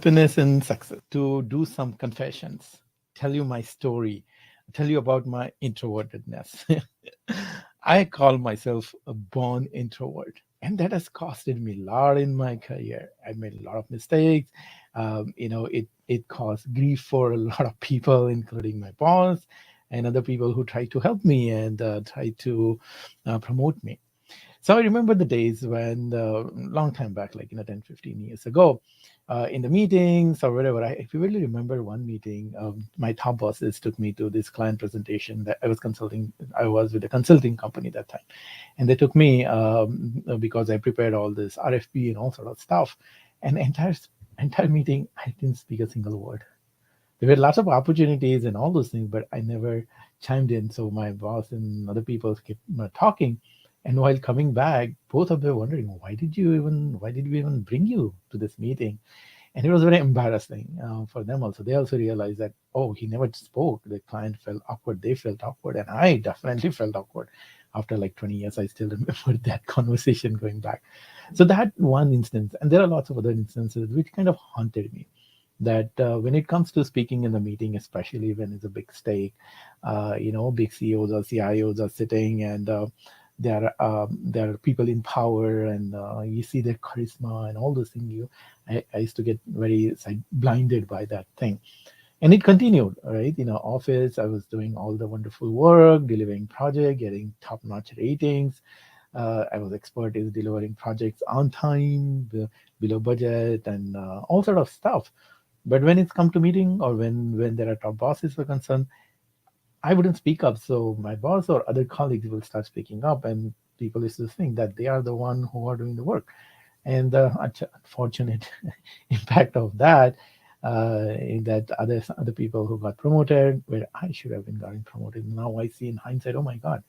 happiness and success, to do some confessions, tell you my story, tell you about my introvertedness. I call myself a born introvert, and that has costed me a lot in my career. I made a lot of mistakes. It caused grief for a lot of people, including my boss and other people who tried to help me and try to promote me. So I remember the days when, long time back, like 10, 15 years ago, in the meetings or whatever, I vividly remember one meeting. My top bosses took me to this client presentation that I was consulting. I was with a consulting company that time, and they took me because I prepared all this RFP and all sort of stuff. And entire meeting, I didn't speak a single word. There were lots of opportunities and all those things, but I never chimed in. So my boss and other people kept talking. And while coming back, both of them were wondering, why did we even bring you to this meeting? And it was very embarrassing for them also. They also realized that, oh, he never spoke. The client felt awkward. They felt awkward. And I definitely felt awkward. After like 20 years, I still remember that conversation going back. So that one instance, and there are lots of other instances which kind of haunted me, that when it comes to speaking in the meeting, especially when it's a big stake, big CEOs or CIOs are sitting, and there are people in power, and you see their charisma and all those things. I used to get very blinded by that thing, and it continued. Right, in our office, I was doing all the wonderful work, delivering project, getting top-notch ratings. I was expert in delivering projects on time, below budget, and all sort of stuff. But when it's come to meeting, or when there are top bosses were concerned, I wouldn't speak up. So my boss or other colleagues will start speaking up, and people used to think that they are the one who are doing the work. And the unfortunate impact of that, is that other people who got promoted, where I should have been gotten promoted. Now I see in hindsight, oh my God,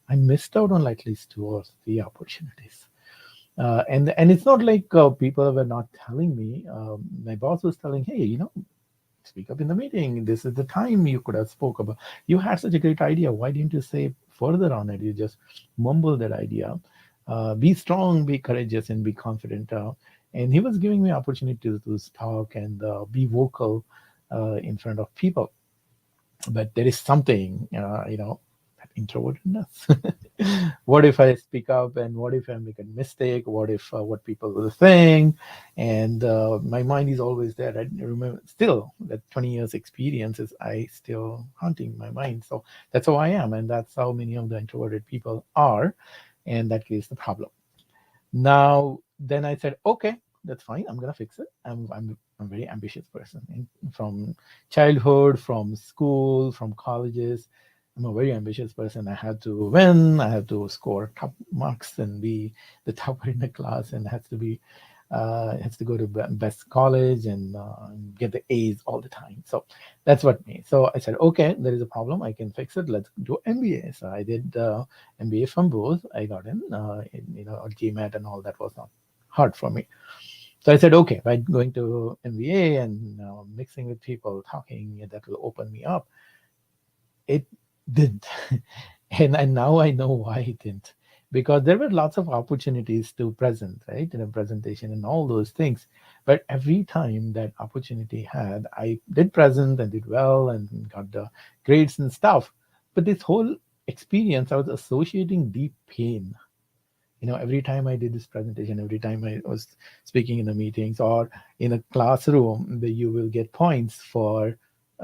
I missed out on at least two or three opportunities. And it's not like people were not telling me. My boss was telling, hey, speak up in the meeting. This is the time you could have spoke about. You had such a great idea. Why didn't you say further on it? You just mumble that idea. Be strong, be courageous, and be confident. And he was giving me opportunity to talk and be vocal in front of people. But there is something, that introvertedness. What if I speak up, and what if I make a mistake? What if what people will think? And my mind is always there. I remember still that 20 years experience is I still haunting my mind. So that's how I am, and that's how many of the introverted people are, and that creates the problem. Now, then I said, okay, that's fine. I'm gonna fix it. I'm a very ambitious person. From childhood, from school, from colleges, I'm a very ambitious person. I had to win. I had to score top marks and be the topper in the class, and has to go to best college and get the A's all the time. So that's what me. So I said, okay, there is a problem. I can fix it. Let's do MBA. So I did MBA from both. I got GMAT and all that was not hard for me. So I said, okay, by going to MBA and mixing with people, talking, that will open me up. It didn't. And now I know why it didn't. Because there were lots of opportunities to present, right? In a presentation and all those things. But every time that opportunity had, I did present and did well and got the grades and stuff. But this whole experience, I was associating deep pain. Every time I did this presentation, every time I was speaking in the meetings or in a classroom, that you will get points for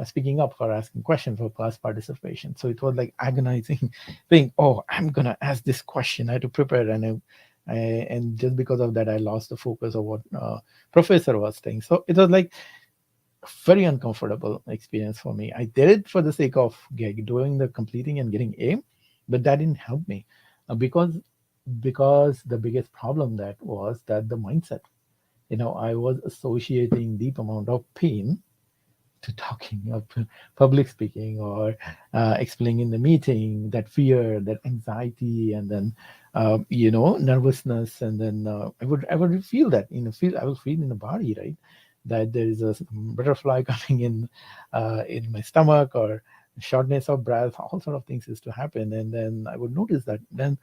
speaking up, for asking questions, for class participation. So it was like agonizing thing. Oh, I'm gonna ask this question. I had to prepare, and just because of that, I lost the focus of what professor was saying. So it was like very uncomfortable experience for me. I did it for the sake of doing the completing and getting A, but that didn't help me because the biggest problem that was that the mindset. I was associating deep amount of pain to talking of public speaking or explaining in the meeting, that fear, that anxiety, and then nervousness, and then I would feel that I will feel in the body, right, that there is a butterfly coming in my stomach, or shortness of breath, all sort of things is to happen. And then I would notice that then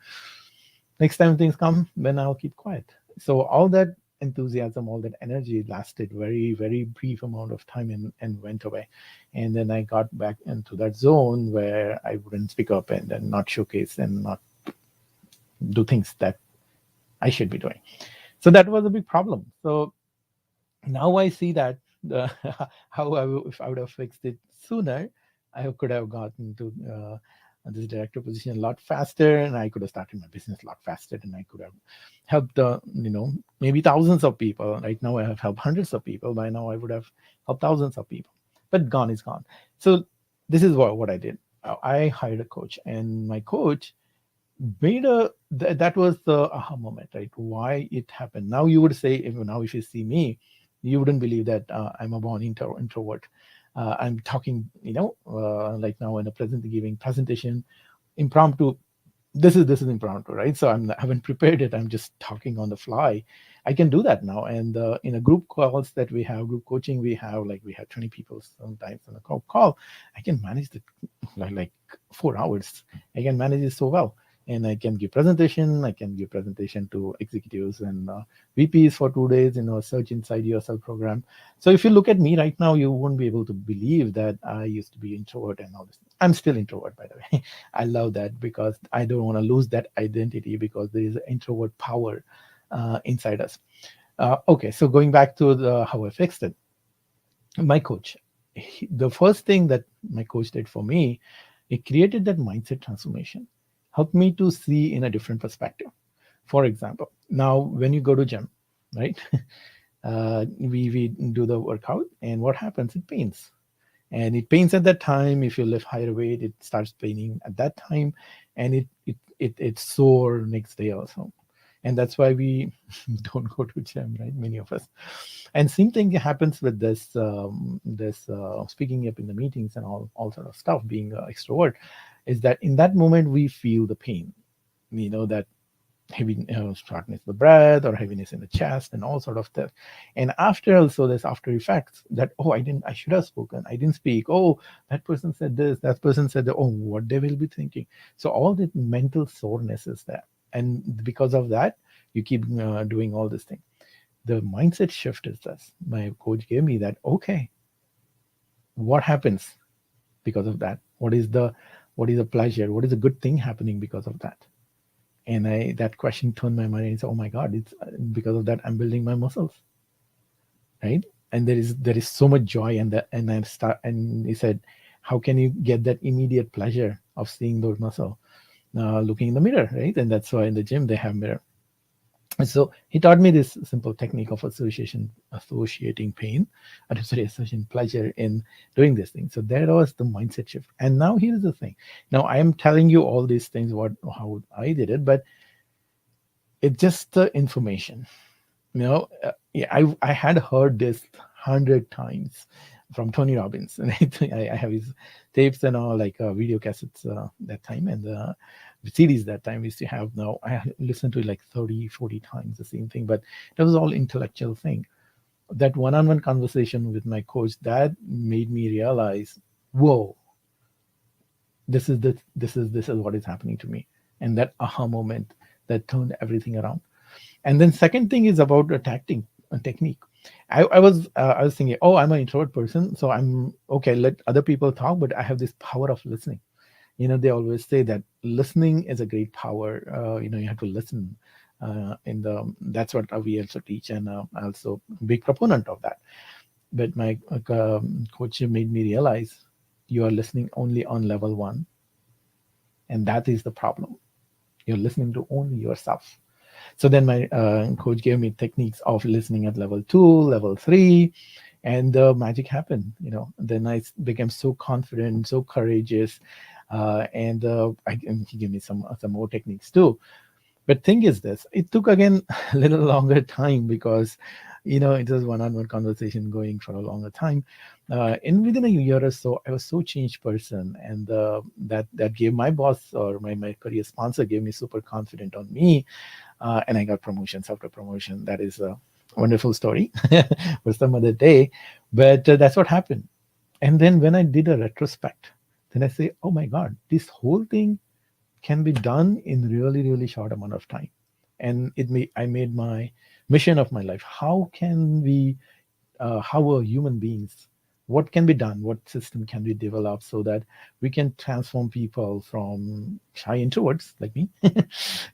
next time things come, then I'll keep quiet. So all that enthusiasm, all that energy lasted very, very brief amount of time and went away. And then I got back into that zone where I wouldn't speak up and then not showcase and not do things that I should be doing. So that was a big problem. So now I see that the how if I would have fixed it sooner, I could have gotten to this director position a lot faster, and I could have started my business a lot faster, and I could have helped maybe thousands of people. Right now, I have helped hundreds of people. By now, I would have helped thousands of people. But gone is gone. So this is what I did. I hired a coach, and my coach made that was the aha moment, right? Why it happened. Now you would say, if you see me, you wouldn't believe that I'm a born introvert. I'm talking, like now in a giving presentation, impromptu. This is impromptu, right? So I haven't prepared it. I'm just talking on the fly. I can do that now. And in a group calls that we have, group coaching, we have 20 people sometimes on a call. I can manage the like 4 hours. I can manage it so well. And I can give presentation. I can give presentation to executives and VPs for 2 days in our Search Inside Yourself program. So if you look at me right now, you won't be able to believe that I used to be introvert and all this. I'm still introvert, by the way. I love that because I don't want to lose that identity because there is an introvert power inside us. Okay, so going back to how I fixed it, my coach, the first thing that my coach did for me, it created that mindset transformation, helped me to see in a different perspective. For example, now when you go to gym, right, we do the workout, and what happens? It pains, and it pains at that time. If you lift higher weight, it starts paining at that time, and it's sore next day also. And that's why we don't go to gym, right? Many of us. And same thing happens with this speaking up in the meetings and all sort of stuff. Being an extrovert, is that in that moment we feel the pain. That heavy shortness of the breath or heaviness in the chest and all sort of stuff. And after also there's after effects that, oh, I should have spoken, I didn't speak, oh, that person said this, that person said that, oh, what they will be thinking. So all the mental soreness is there, and because of that you keep doing all this thing. The mindset shift is this. My coach gave me that, okay, what happens because of that? What is the pleasure, what is a good thing happening because of that? And that question turned my mind and said, oh my God, it's because of that I'm building my muscles, right? And there is so much joy in that. And he said, how can you get that immediate pleasure of seeing those muscle looking in the mirror, right? And that's why in the gym they have mirror. And so he taught me this simple technique of associating pain, associating pleasure in doing this thing. So that was the mindset shift. And now here's the thing. Now I am telling you all these things, how I did it, but it's just the information. Yeah, I had heard this 100 times from Tony Robbins, and I have his tapes and all, like video cassettes that time, and CDs that time we used to have. Now I listened to it like 30, 40 times the same thing, but that was all intellectual thing. That one-on-one conversation with my coach, that made me realize, whoa, this is what is happening to me, and that aha moment that turned everything around. And then second thing is about a technique. I was thinking, oh, I'm an introvert person, so I'm okay. Let other people talk, but I have this power of listening. They always say that listening is a great power. You have to listen. In the That's what we also teach, and also big proponent of that. But my coach made me realize you are listening only on level one, and that is the problem. You're listening to only yourself. So then my coach gave me techniques of listening at level 2, level 3, and the magic happened. Then I became so confident, so courageous, and he gave me some more techniques too. But thing is this, it took again a little longer time because, it was one-on-one conversation going for a longer time. In within a year or so, I was so changed person, and that gave my boss or my career sponsor gave me super confident on me, and I got promotions after promotion. That is a wonderful story for some other day, but that's what happened. And then when I did a retrospect, then I say, oh my God, this whole thing can be done in really, really short amount of time. And I made my mission of my life. How can we, how are human beings, what can be done, what system can be developed so that we can transform people from shy introverts like me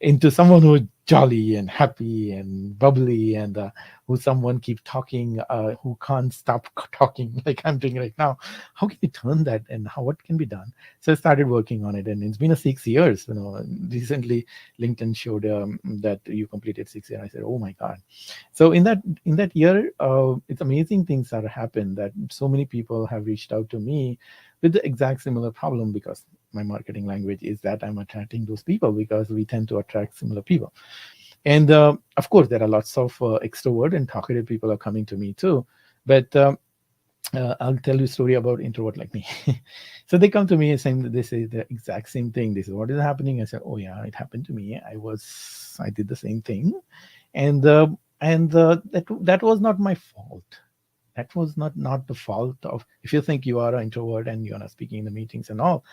into someone who is jolly and happy and bubbly, and who someone keep talking, who can't stop talking like I'm doing right now. How can we turn that, and how, what can be done? So I started working on it, and it's been a 6 years. Recently LinkedIn showed that you completed 6 years. I said, oh my god. So in that year, it's amazing things that happened, that so many people have reached out to me with the exact similar problem, because my marketing language is that I'm attracting those people, because we tend to attract similar people. And of course there are lots of extrovert and talkative people are coming to me too. But I'll tell you a story about introvert like me. So they come to me and saying that they say the exact same thing. This is what is happening. I said, oh yeah, it happened to me. I did the same thing, and that was not my fault. That was not the fault of, if you think you are an introvert and you're not speaking in the meetings and all,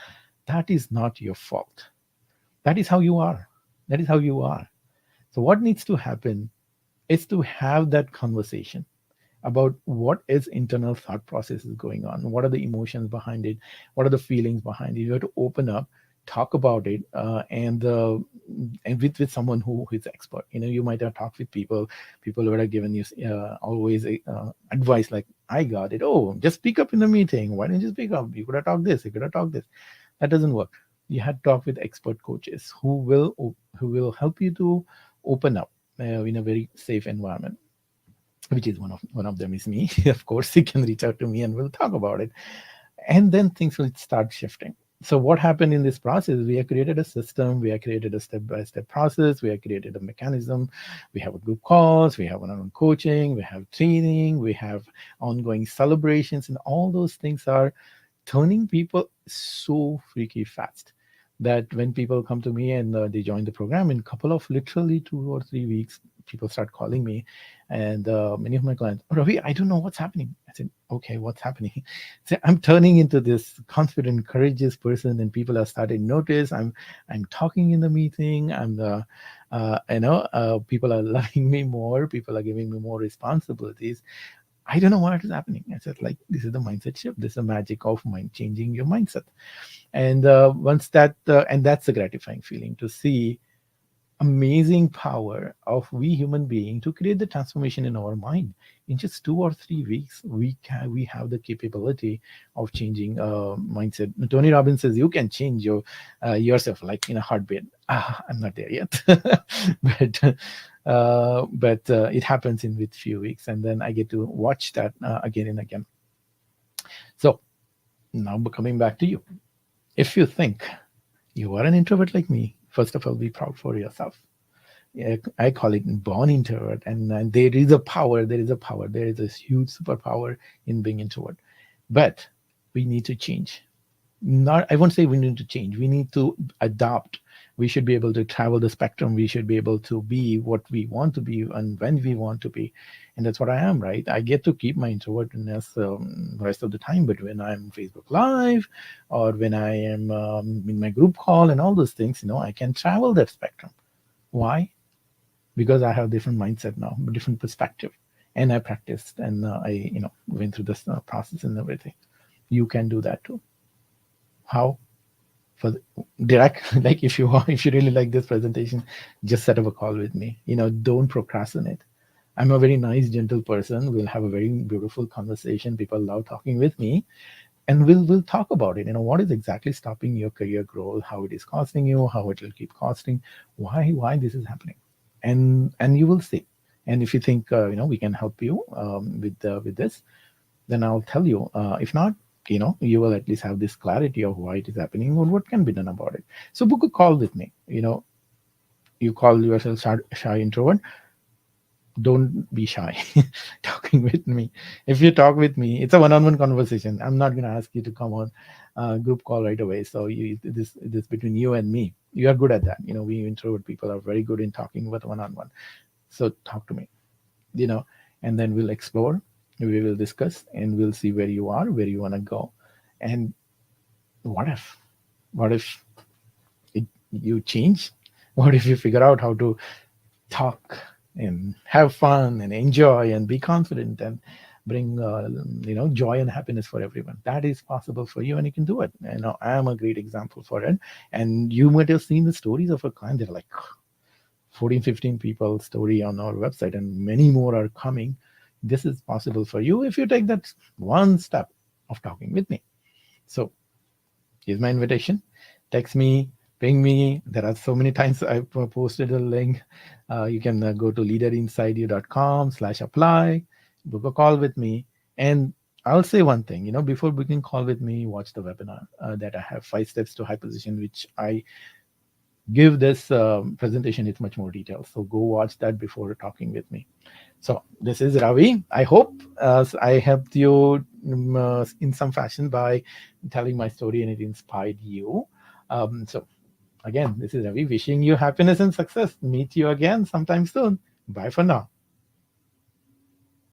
that is not your fault. That is how you are. That is how you are. So what needs to happen is to have that conversation about what is internal thought processes going on, what are the emotions behind it, what are the feelings behind it. You have to open up, talk about it, and with someone who is expert. You might have talked with people who have given you always advice like, I got it, oh, just speak up in the meeting, why don't you speak up, you could have talked this, you could have talked this. That doesn't work. You had to talk with expert coaches who will help you to open up in a very safe environment, which is one of them is me. Of course, you can reach out to me and we'll talk about it, and then things will start shifting. So what happened in this process? We have created a system. We have created a step-by-step process. We have created a mechanism. We have a group calls. We have one-on-one coaching. We have training. We have ongoing celebrations, and all those things are turning people so freaky fast that when people come to me and they join the program, in a couple of literally 2 or 3 weeks, people start calling me, and many of my clients, oh, Ravi, I don't know what's happening. I said, okay, what's happening? So I'm turning into this confident, courageous person, and people are starting to notice. I'm talking in the meeting. People are loving me more. People are giving me more responsibilities. I don't know what is happening. I said, like, this is the mindset shift. This is the magic of mind changing your mindset. And once that, and that's a gratifying feeling to see amazing power of we human being to create the transformation in our mind. In just 2 or 3 weeks, we have the capability of changing mindset. Tony Robbins says you can change yourself like in a heartbeat. I'm not there yet, but it happens in with few weeks, and then I get to watch that again and again. So now coming back to you, if you think you are an introvert like me, first of all, be proud for yourself. Yeah, I call it born introvert, and there is a power. There is a power. There is a huge superpower in being introvert, but we need to change. Not, I won't say we need to change. We need to adapt. We should be able to travel the spectrum. We should be able to be what we want to be and when we want to be, and that's what I am. Right? I get to keep my introvertedness the rest of the time, but when I'm Facebook Live or when I am in my group call and all those things, I can travel that spectrum. Why? Because I have different mindset now, different perspective, and I practiced, and I went through this process and everything. You can do that too. How? For direct, like if you really like this presentation, just set up a call with me. Don't procrastinate. I'm a very nice, gentle person. We'll have a very beautiful conversation. People love talking with me, and we'll talk about it. What is exactly stopping your career growth, how it is costing you, how it will keep costing, why this is happening, and you will see. And if you think we can help you with this, then I'll tell you. If not, you will at least have this clarity of why it is happening or what can be done about it. So book a call with me. You call yourself shy introvert, don't be shy talking with me. If you talk with me, it's a one-on-one conversation. I'm not going to ask you to come on group call right away. So this between you and me. You are good at that. We introvert people are very good in talking with one-on-one. So talk to me, you know and then we'll explore, we will discuss, and we'll see where you are, where you want to go. And what if you change? What if you figure out how to talk and have fun and enjoy and be confident and bring joy and happiness for everyone. That is possible for you, and you can do it. I am a great example for it. And you might have seen the stories of a client. They're like 14, 15 people story on our website, and many more are coming. This is possible for you if you take that one step of talking with me. So here's my invitation. Text me, ping me. There are so many times I've posted a link. You can go to leaderinsideyou.com/apply, book a call with me. And I'll say one thing, before booking call with me, watch the webinar that I have, 5 steps to high position, which I give this presentation. It's much more detailed. So go watch that before talking with me. So this is Ravi. I hope I helped you in some fashion by telling my story and it inspired you. So again, this is Ravi wishing you happiness and success. Meet you again sometime soon. Bye for now.